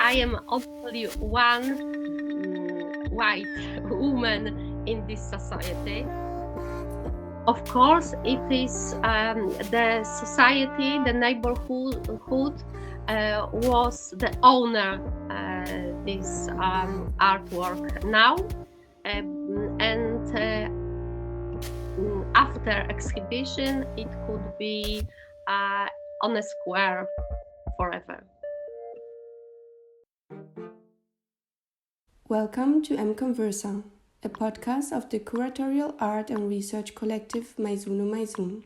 I am only one white woman in this society. Of course, it is the society, the neighborhood was the owner this artwork now, and after exhibition, it could be on a square forever. Welcome to EM CONVERSA, a podcast of the curatorial art and research collective Maizunu.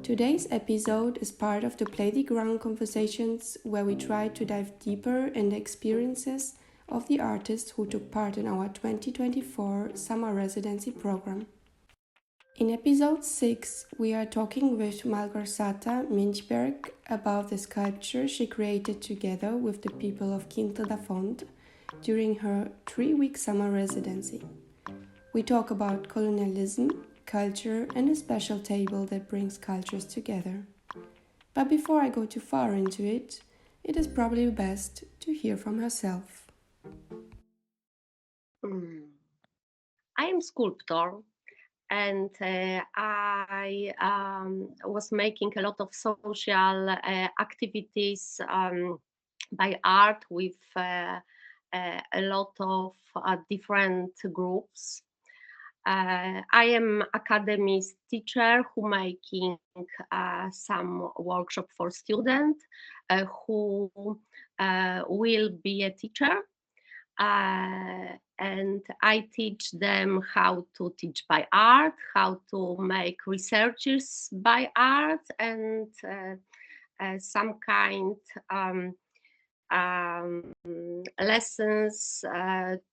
Today's episode is part of the Play the Ground conversations where we try to dive deeper in the experiences of the artists who took part in our 2024 summer residency program. In episode 6, we are talking with MAŁGORZATA MINCHBERG about the sculpture she created together with the people of Quinta da Fonte during her 3-week summer residency. We talk about colonialism, culture, and a special table that brings cultures together. But before I go too far into it, it is probably best to hear from herself. I am sculptor, and I was making a lot of social activities by art with a lot of different groups. I am academic teacher who making some workshop for students who will be a teacher, and I teach them how to teach by art, how to make researches by art, and some kind lessons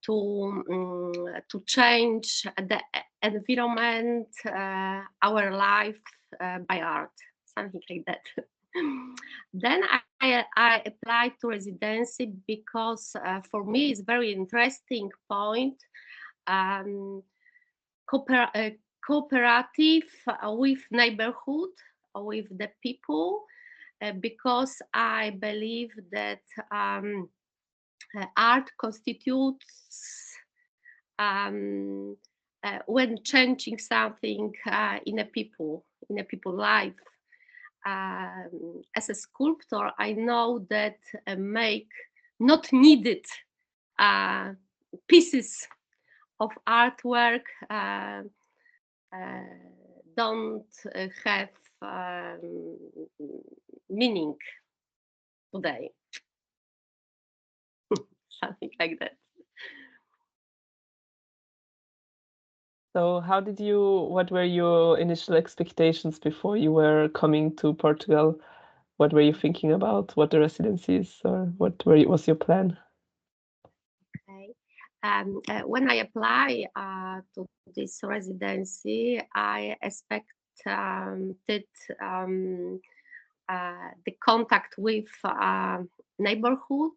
to change the environment, our life by art, something like that. Then I applied to residency because for me it's very interesting point, cooperative with neighborhood, with the people, because I believe that art constitutes when changing something in a people life. As a sculptor, I know that make not needed pieces of artwork don't have meaning today. Something like that. So what were your initial expectations before you were coming to Portugal? What were you thinking about? What the residency is, or was your plan? Okay. When I apply to this residency, I expected the contact with neighborhood,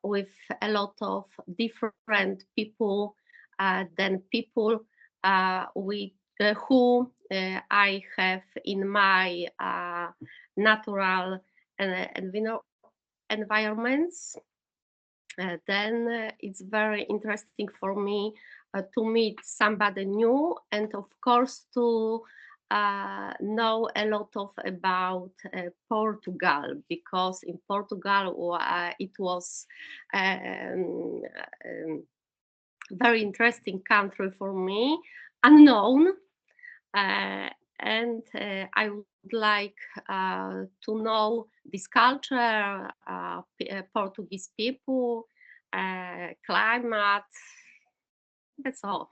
with a lot of different people than people who I have in my natural environments. Then it's very interesting for me to meet somebody new, and of course to know a lot of about Portugal, because in Portugal it was very interesting country for me, unknown, and I would like to know this culture, Portuguese people, climate. That's all.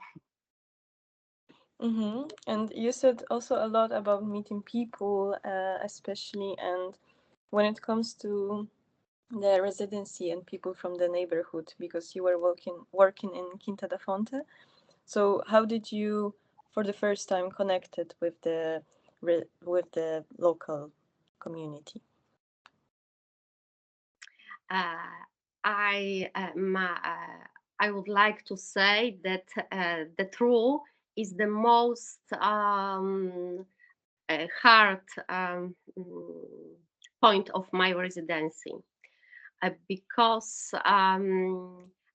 And you said also a lot about meeting people, especially, and when it comes to the residency and people from the neighborhood, because you were working in Quinta da Fonte. So how did you, for the first time, connected with the local community? I would like to say that the truth is the most hard point of my residency. because I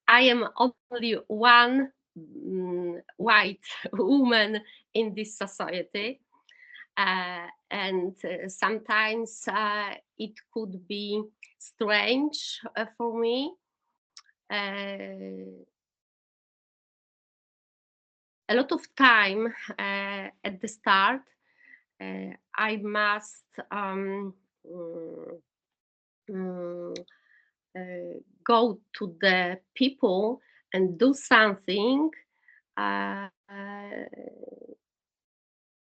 am only one white woman in this society. And sometimes it could be strange for me. A lot of time at the start, I must go to the people and do something.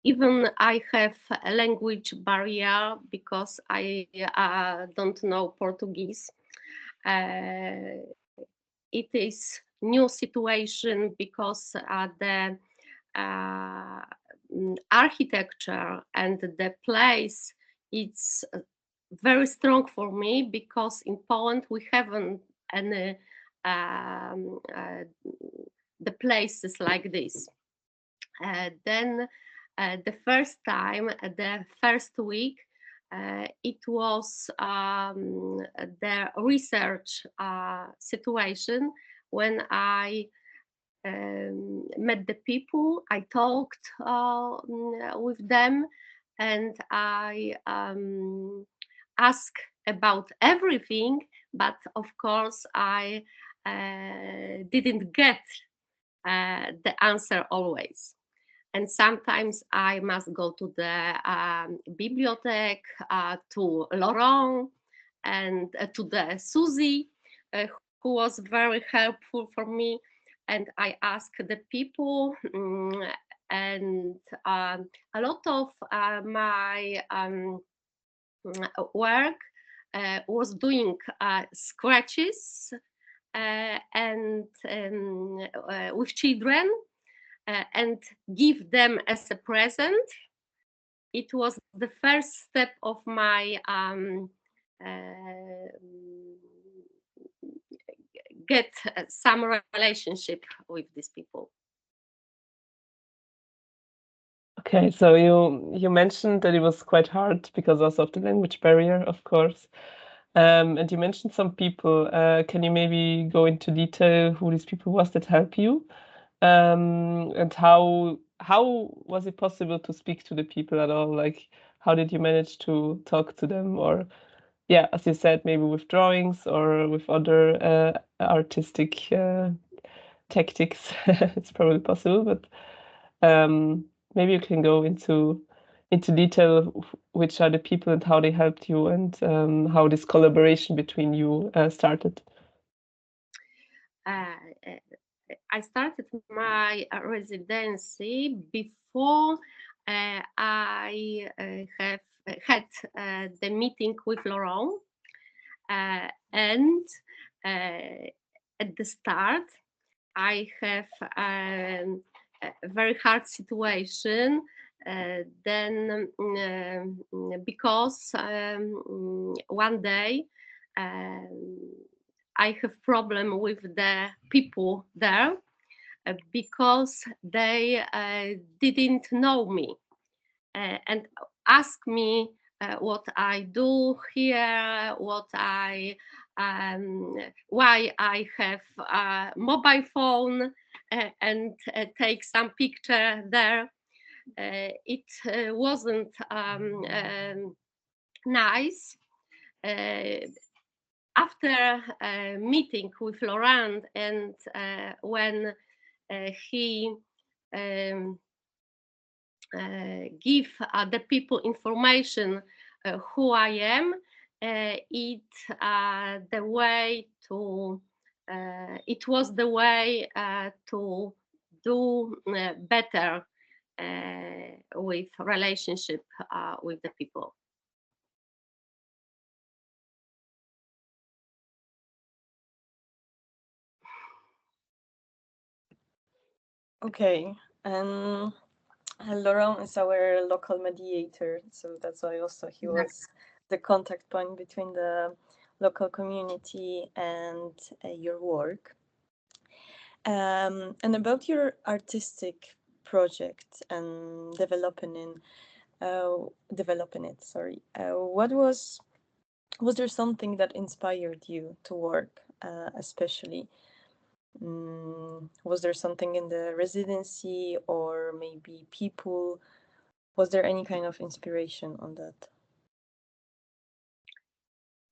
Even I have a language barrier because I don't know Portuguese. It is new situation because the architecture and the place, it's very strong for me, because in Poland we haven't any the places like this. Then the first time, the first week, it was the research situation when I met the people. I talked with them, and I asked about everything, but of course I didn't get the answer always. And sometimes I must go to the bibliothèque, to Laurent, and to the Susie, who was very helpful for me. And I asked the people, and a lot of my work was doing scratches and with children, and give them as a present. It was the first step of my get some relationship with these people. Okay, so you mentioned that it was quite hard because also of the language barrier, of course. And you mentioned some people. Can you maybe go into detail who these people was that help you? And how was it possible to speak to the people at all? Like, how did you manage to talk to them? Or, yeah, as you said, maybe with drawings or with other artistic tactics, it's probably possible. But maybe you can go into detail of which are the people and how they helped you, and how this collaboration between you started. I started my residency before I have had the meeting with Laurent, and at the start I have a very hard situation. Then because one day I have problem with the people there because they didn't know me and ask me what I do here, why I have a mobile phone and take some picture there. It wasn't nice. After a meeting with Laurent, and when he give the people information who I am, it was the way to do better with relationship with the people. Okay, and Laurent is our local mediator, so that's why also he was the contact point between the local community and your work. And about your artistic project and developing it, what was was there something that inspired you to work, especially? Was there something in the residency or maybe people? Was there any kind of inspiration on that?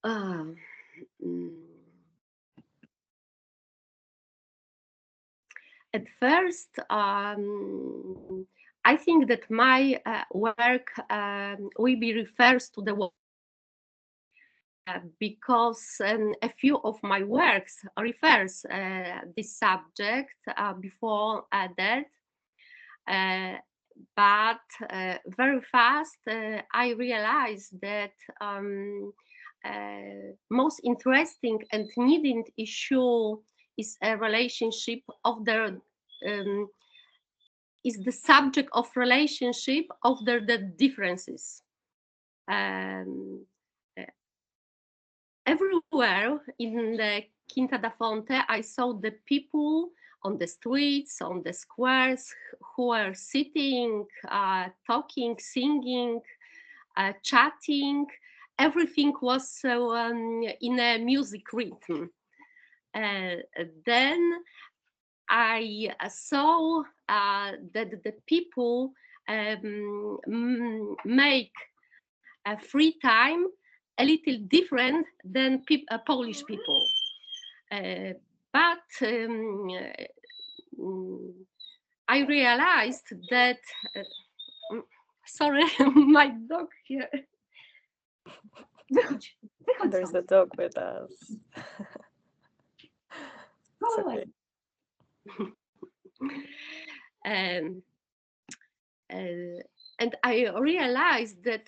Um, mm, at first, I think that my work will be refers to the work because a few of my works refers this subject before that. But very fast I realized that most interesting and needed issue is a relationship of the is the subject of relationship of the differences. Um, Everywhere in the Quinta da Fonte, I saw the people on the streets, on the squares, who were sitting, talking, singing, chatting. Everything was in a music rhythm. Then I saw that the people make a free time a little different than Polish people. But I realized that, sorry, my dog here. Wychodź, wychodź There's stąd. a dog with us. It's Go okay. Um, and I realized that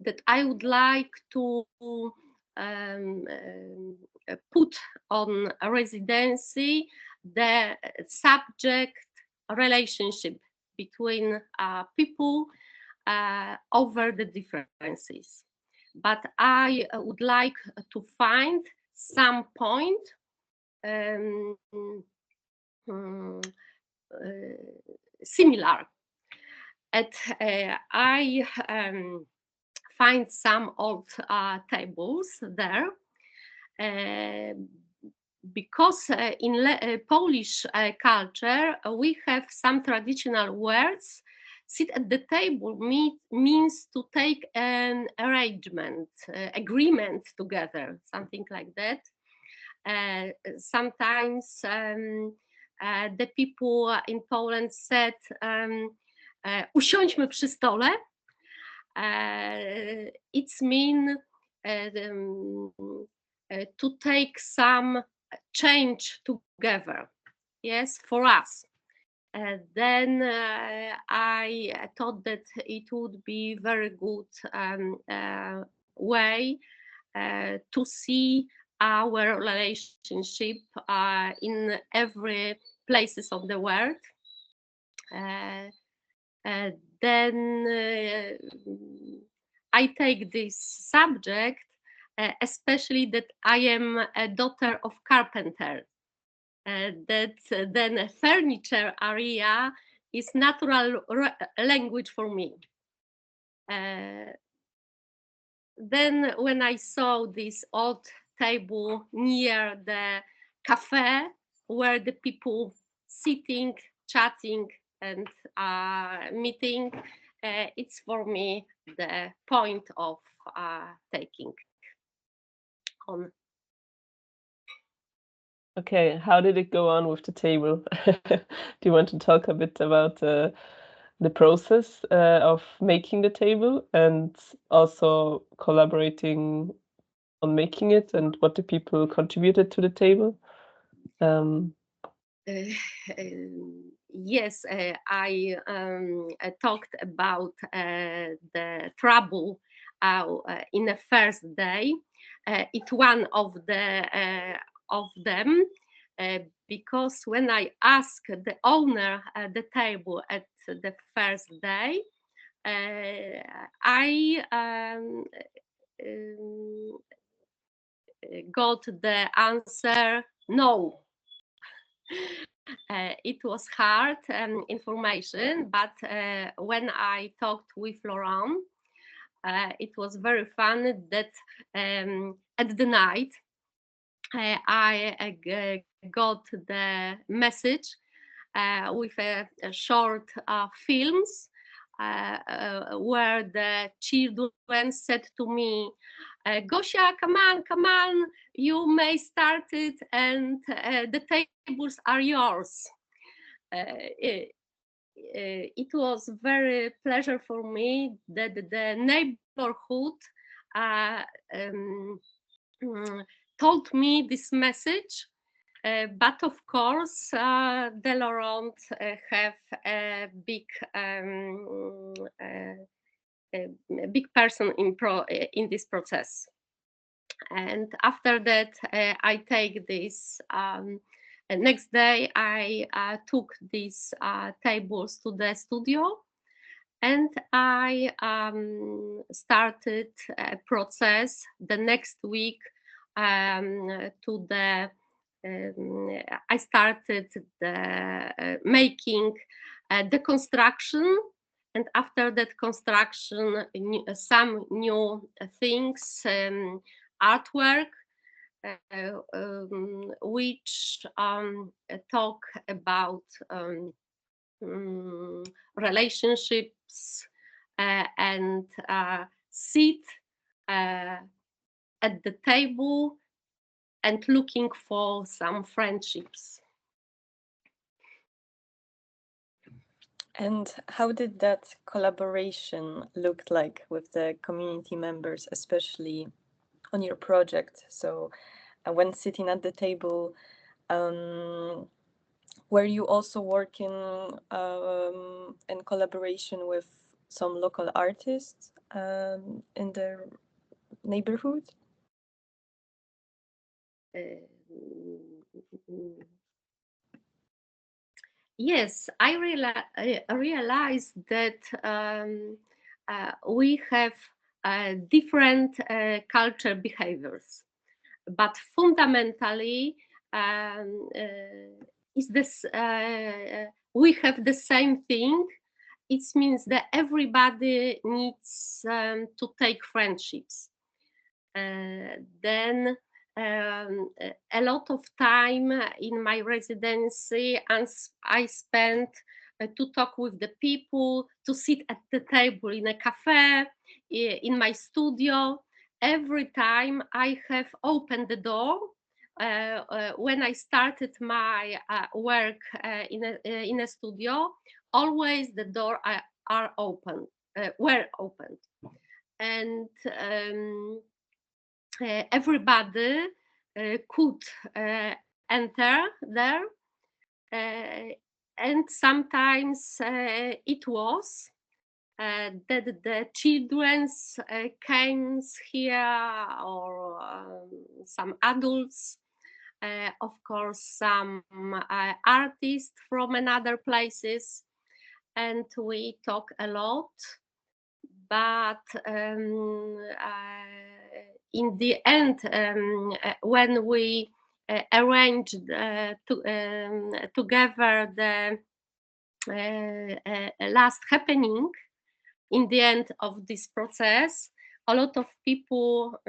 that I would like to put on a residency the subject relationship between people over the differences. But I would like to find some point similar. And I find some old tables there because in Polish culture we have some traditional words. Sit at the table means to take an arrangement, agreement together, something like that. Sometimes the people in Poland said, usiądźmy przy stole. It's mean to take some change together, yes, for us. Then I thought that it would be very good way to see our relationship in every places of the world. Then I take this subject, especially that I am a daughter of carpenter. That then a furniture area is natural language for me. Then when I saw this old table near the cafe where the people sitting, chatting and meeting, it's for me the point of taking on. Okay, how did it go on with the table? Do you want to talk a bit about the process of making the table and also collaborating on making it, and what the people contributed to the table? Yes, I talked about the trouble in the first day. It's one of them because when I asked the owner the table at the first day, I got the answer no. It was hard information, but when I talked with Laurent, It was very fun that at the night I got the message with a short films where the children said to me, Gosia, come on, you may start it, and the tables are yours. It was very pleasure for me that the neighborhood told me this message. But of course, the Laurent have a big person in this process. And after that, I take this. Next day, I took these tables to the studio, and I started a process the next week to the. I started the making the construction, and after that construction, some new things, artwork, which talk about relationships and sit at the table and looking for some friendships. And how did that collaboration look like with the community members, especially on your project? So when sitting at the table, were you also working in collaboration with some local artists in the neighborhood? Yes, I realized that we have different culture behaviors, but fundamentally is this we have the same thing. It means that everybody needs to take friendships. Then a lot of time in my residency, and I spent to talk with the people, to sit at the table in a cafe, in my studio. Every time I have opened the door, when I started my work in a studio, always the door are open, were opened, and everybody could enter there, and sometimes it was that the children came here, or some adults, of course some artists from another places, and we talk a lot. But in the end, when we arranged together the last happening, in the end of this process, a lot of people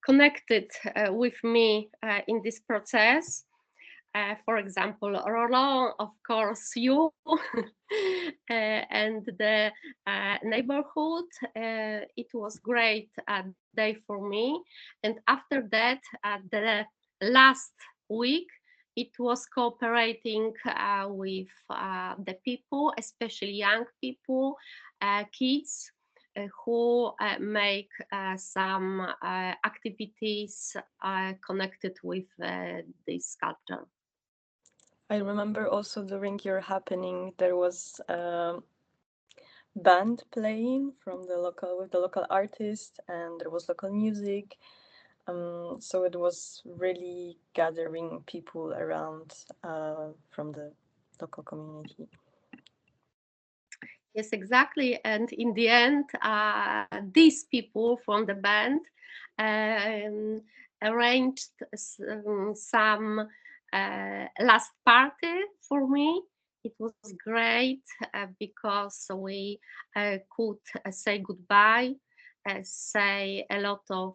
connected with me in this process. For example, Roland, of course, you, and the neighborhood. It was great day for me. And after that, the last week, it was cooperating with the people, especially young people, kids, who make some activities connected with this sculpture. I remember also during your happening there was a band playing from the local artist, and there was local music. So it was really gathering people around from the local community. Yes, exactly. And in the end, these people from the band arranged some last party for me It was great because we could say goodbye, say a lot of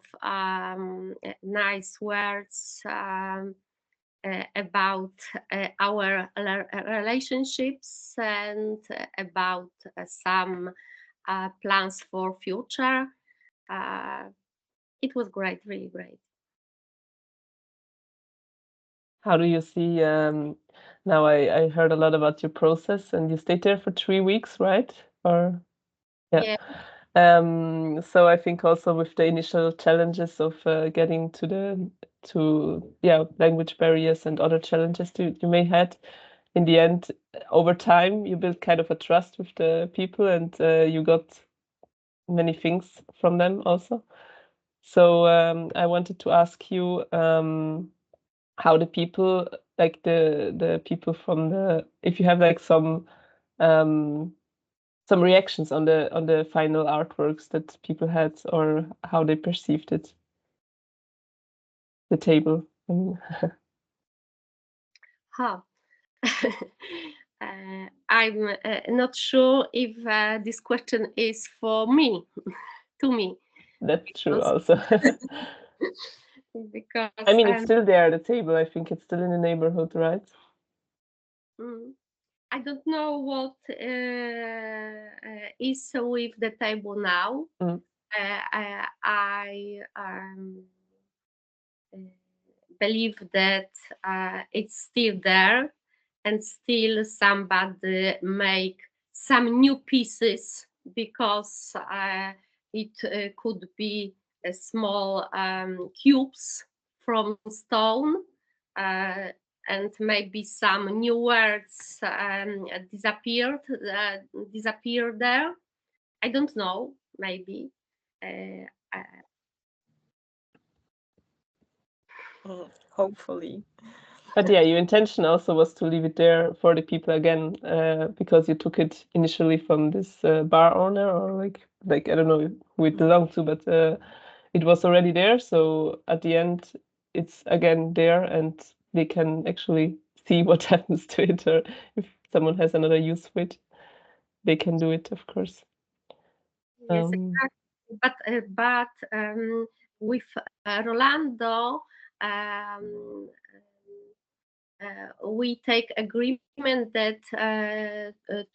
nice words about our relationships and about some plans for future. It was great, really great. How do you see now? I heard a lot about your process, and you stayed there for 3 weeks, right? Or yeah. So I think also with the initial challenges of getting to language barriers and other challenges you may had, in the end, over time, you build kind of a trust with the people, and you got many things from them also. So I wanted to ask you how the people, like the people from if you have like some reactions on the final artworks that people had, or how they perceived it, the table. Huh. I'm not sure if this question is for me, to me. That's true also. Because I mean, it's still there, the table. I think it's still in the neighborhood, right? I don't know what is with the table now. I believe that it's still there, and still somebody make some new pieces, because it could be a small cubes from stone, and maybe some new words disappear there. I don't know, maybe. Hopefully. But yeah, your intention also was to leave it there for the people again, because you took it initially from this bar owner, or like I don't know who it belonged to, but it was already there. So at the end, it's again there, and they can actually see what happens to it, or if someone has another use for it, they can do it, of course. Yes, exactly. But with Rolando, we take agreement that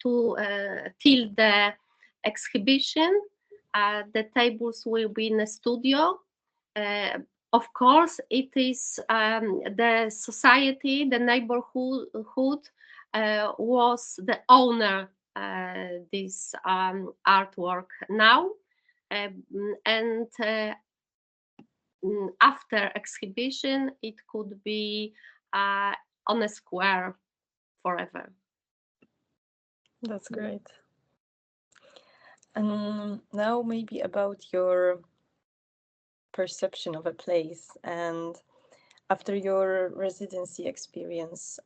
till the exhibition, the tables will be in a studio. Of course, it is the society, the neighborhood was the owner this artwork now, and after exhibition it could be on a square forever. That's great. And now maybe about your perception of a place, and after your residency experience,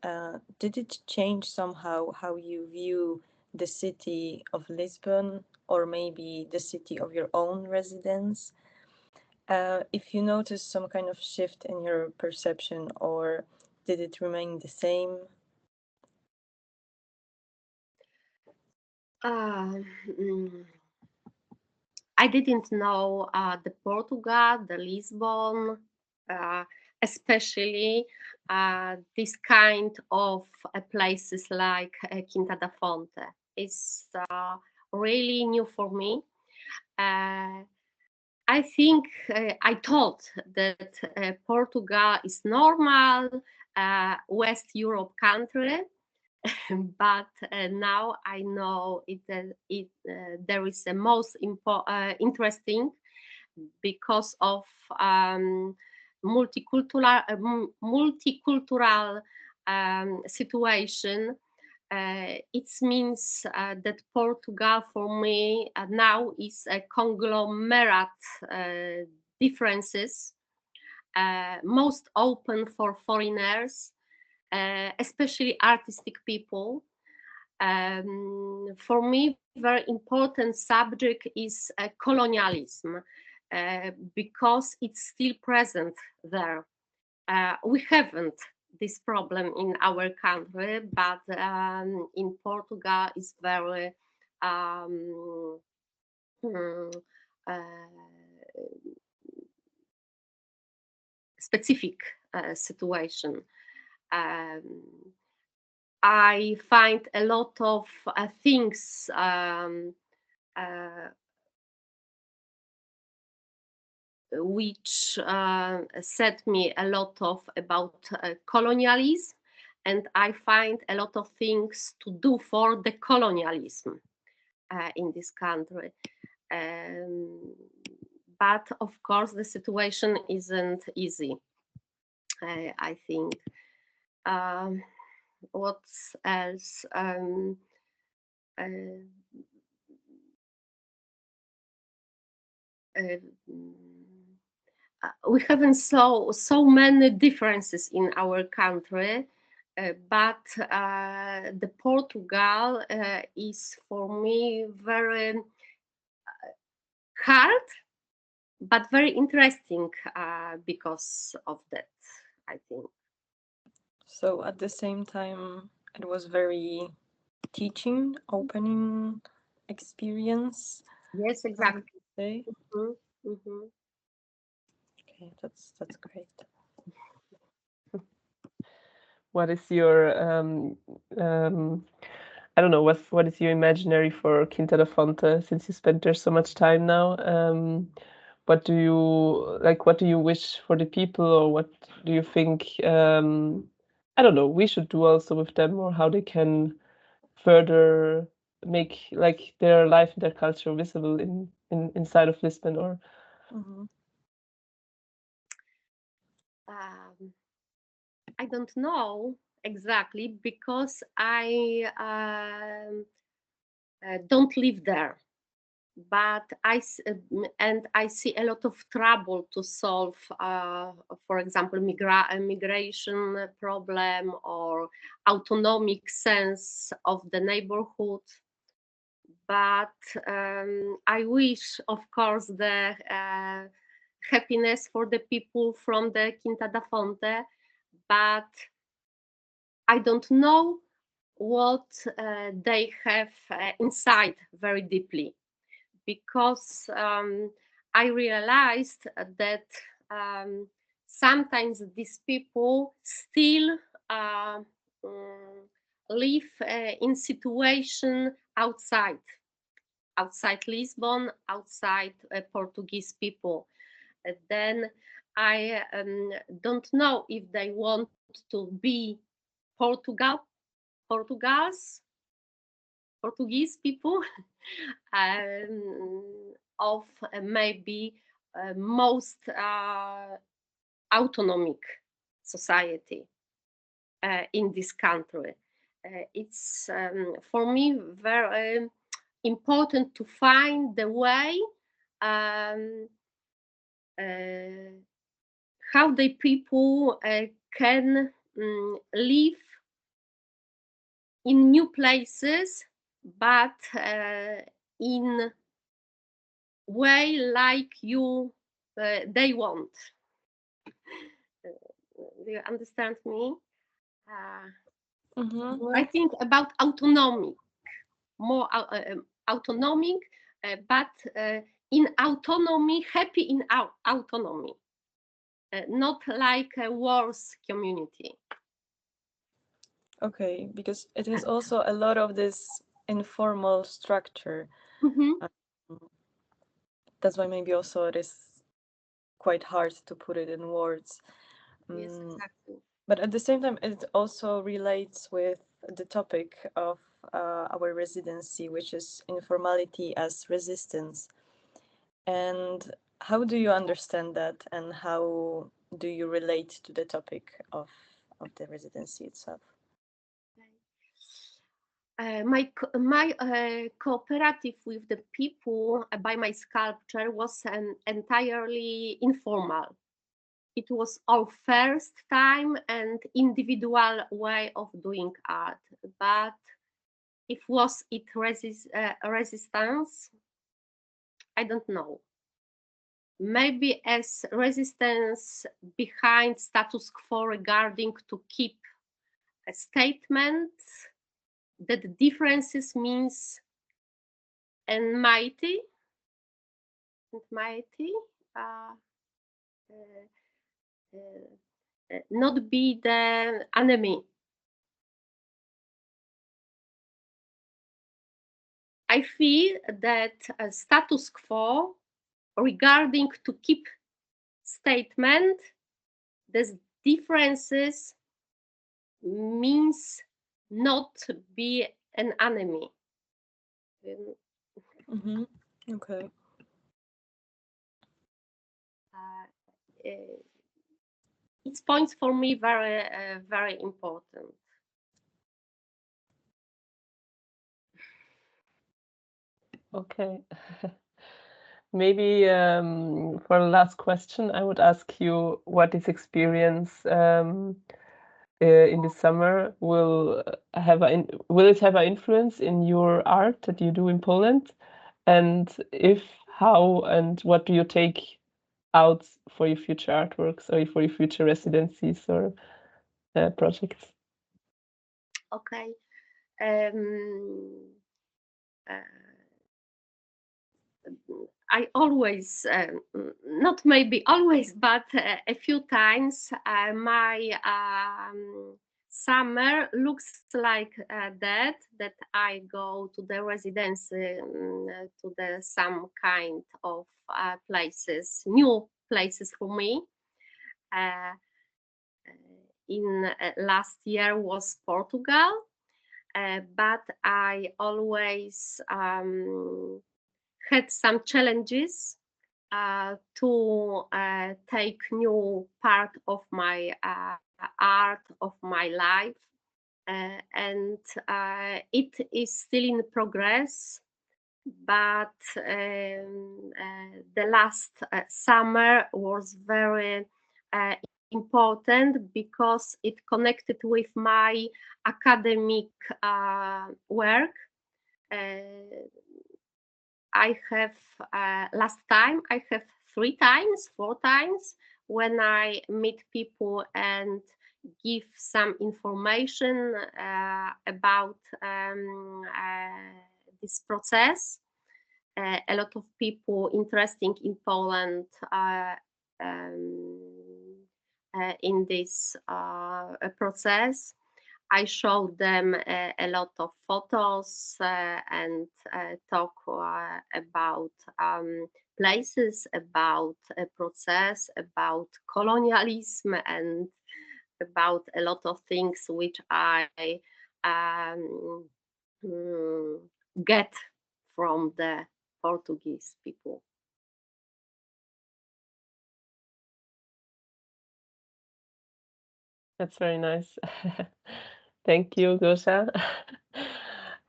did it change somehow how you view the city of Lisbon, or maybe the city of your own residence? If you notice some kind of shift in your perception, or did it remain the same? I didn't know the Portugal, the Lisbon, especially this kind of places like Quinta da Fonte. It's really new for me. I think I thought that Portugal is normal West Europe country, but now I know there is a most interesting, because of multicultural situation. It means that Portugal for me now is a conglomerate differences, most open for foreigners, especially artistic people. For me, very important subject is colonialism, because it's still present there. We haven't this problem in our country, but in Portugal it's very um, mm, specific situation. Um, I find a lot of things which said me a lot of about colonialism, and I find a lot of things to do for the colonialism in this country. But of course, the situation isn't easy. I think. What else? We haven't so many differences in our country, but the Portugal is for me very hard, but very interesting because of that, I think. So at the same time, it was very teaching, opening experience. Yes, exactly. Say. Mm-hmm. Mm-hmm. Okay, that's great. What is your I don't know, what is your imaginary for Quinta da Fonte, since you spent there so much time now? What do you wish for the people, or what do you think I don't know, we should do also with them, or how they can further make like their life and their culture visible inside of Lisbon? Or I don't know exactly because I don't live there, but I see a lot of trouble to solve. For example, migration problem or autonomic sense of the neighborhood. But I wish, of course, the happiness for the people from the Quinta da Fonte, but I don't know what they have inside very deeply, because I realized that sometimes these people still live in situation outside Lisbon, outside Portuguese people. Then I don't know if they want to be Portuguese people of maybe most autonomic society in this country. It's for me very important to find the way how the people can live in new places, but in way like they want. Do you understand me? I think about autonomy, more autonomic, but in autonomy, happy in autonomy, not like a worse community. Okay, because it is also a lot of this informal structure. That's why maybe also it is quite hard to put it in words. Yes, exactly. But at the same time, it also relates with the topic of our residency, which is informality as resistance. And how do you understand that, and how do you relate to the topic of the residency itself? My cooperative with the people by my sculpture was entirely informal. It was our first time and individual way of doing art, but if was it resistance, I don't know. maybe as resistance behind status quo regarding to keep a statement that differences means mighty, uh, not be the enemy. I feel that status quo regarding to keep statement, these differences means not be an enemy. Mm-hmm. Okay. It's points for me very, very important. Okay. Maybe for the last question, I would ask you what this experience in the summer will it have an influence in your art that you do in Poland? And if, how, and what do you take out for your future artworks or for your future residencies or projects? Okay. I always, not maybe always, but a few times, my summer looks like that I go to the residency, to the some kind of places, new places for me. In last year was Portugal, but I always had some challenges to take new part of my art, of my life, and it is still in progress. But the last summer was very important because it connected with my academic work. I have last time I have 4 times when I meet people and give some information about this process. A lot of people interested in Poland in this process. I showed them a lot of photos and talk about places, about a process, about colonialism, and about a lot of things which I get from the Portuguese people. That's very nice. Thank you, Gosha.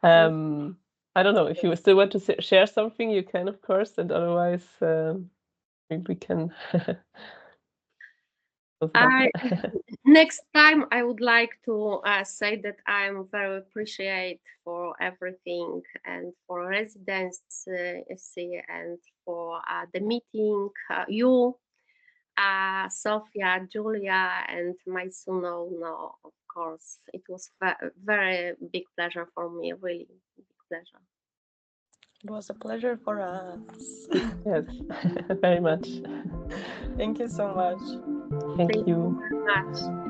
I don't know if you still want to share something, you can, of course, and otherwise maybe we can. Next time, I would like to say that I'm very appreciate for everything and for residency and for the meeting. You, Sofia, Julia, and my son. No, of course, it was very big pleasure for me. Really big pleasure. It was a pleasure for us. Yes, very much. Thank you so much. Thank you. Thank you very much.